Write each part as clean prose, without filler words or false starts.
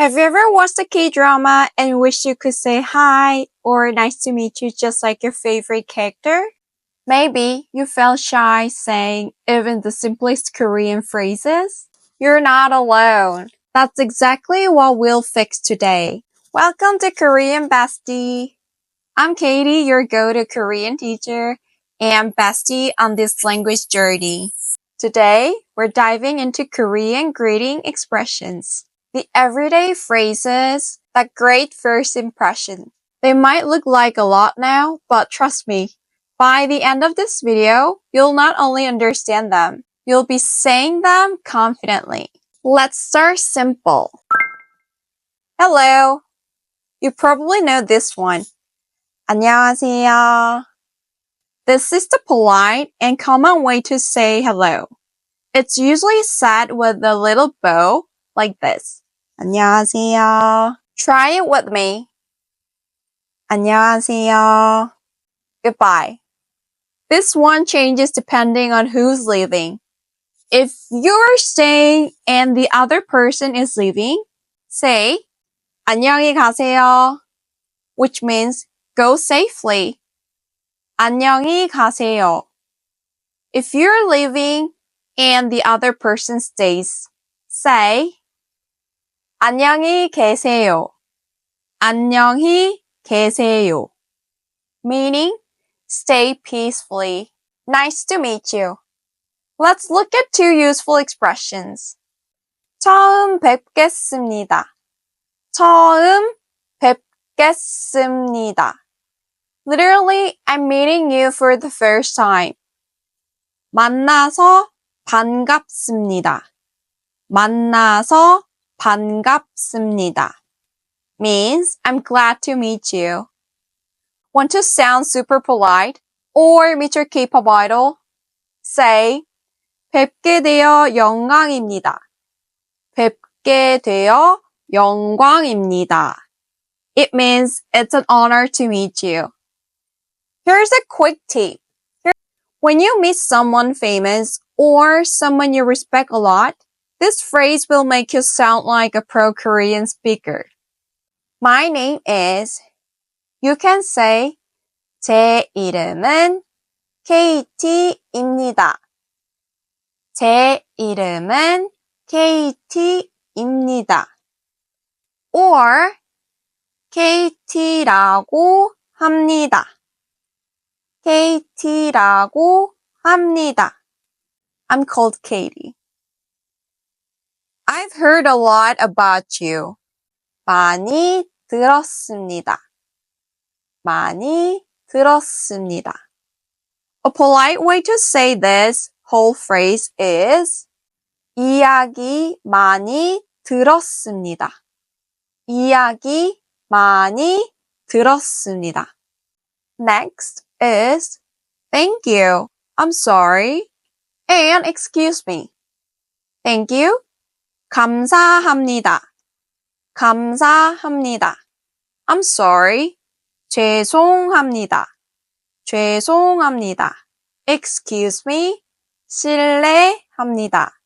Have you ever watched a K-drama and wished you could say hi or nice to meet you just like your favorite character? Maybe you felt shy saying even the simplest Korean phrases? You're not alone. That's exactly what we'll fix today. Welcome to Korean Bestie. I'm Katie, your go-to Korean teacher and bestie on this language journey. Today, we're diving into Korean greeting expressions. The everyday phrases that great first impression. They might look like a lot now, but trust me, by the end of this video, you'll not only understand them, you'll be saying them confidently. Let's start simple. Hello. You probably know this one. 안녕하세요. This is the polite and common way to say hello. It's usually said with a little bow like this. 안녕하세요. Try it with me. 안녕하세요. Goodbye. This one changes depending on who's leaving. If you're staying and the other person is leaving, say 안녕히 가세요, which means go safely. 안녕히 가세요. If you're leaving and the other person stays, say 안녕히 계세요. 안녕히 계세요. Meaning, stay peacefully. Nice to meet you. Let's look at two useful expressions. 처음 뵙겠습니다. 처음 뵙겠습니다. Literally, I'm meeting you for the first time. 만나서 반갑습니다. 만나서 반갑습니다. Means I'm glad to meet you. Want to sound super polite or meet your K-pop idol? Say, 뵙게 되어 영광입니다. 뵙게 되어 영광입니다. It means it's an honor to meet you. Here's a quick tip. When you meet someone famous or someone you respect a lot, this phrase will make you sound like a pro-Korean speaker. My name is. You can say 제 이름은 KT입니다. 제 이름은 KT입니다. Or KT라고 합니다. KT라고 합니다. I'm called Katie. I've heard a lot about you. 많이 들었습니다. 많이 들었습니다. A polite way to say this whole phrase is 이야기 많이 들었습니다. 이야기 많이 들었습니다. Next is thank you, I'm sorry, and excuse me. Thank you, 감사합니다. 감사합니다. I'm sorry, 죄송합니다. 죄송합니다. Excuse me, 실례합니다.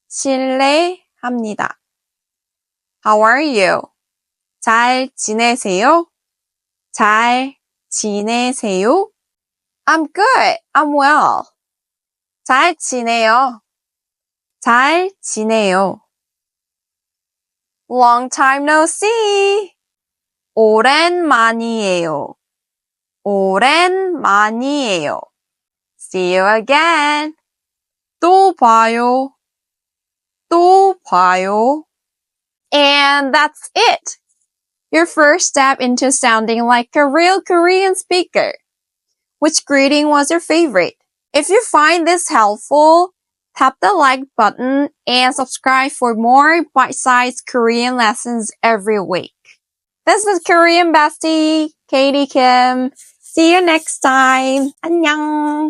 실례합니다. How are you? 잘 지내세요? 잘 지내세요? I'm good. I'm well. 잘 지내요. 잘 지내요. Long time no see. 오랜만이에요. 오랜만이에요. See you again. 또 봐요. 또 봐요. And that's it. Your first step into sounding like a real Korean speaker. Which greeting was your favorite? If you find this helpful, tap the like button and subscribe for more bite-sized Korean lessons every week. This is Korean Bestie, Katie Kim. See you next time. 안녕.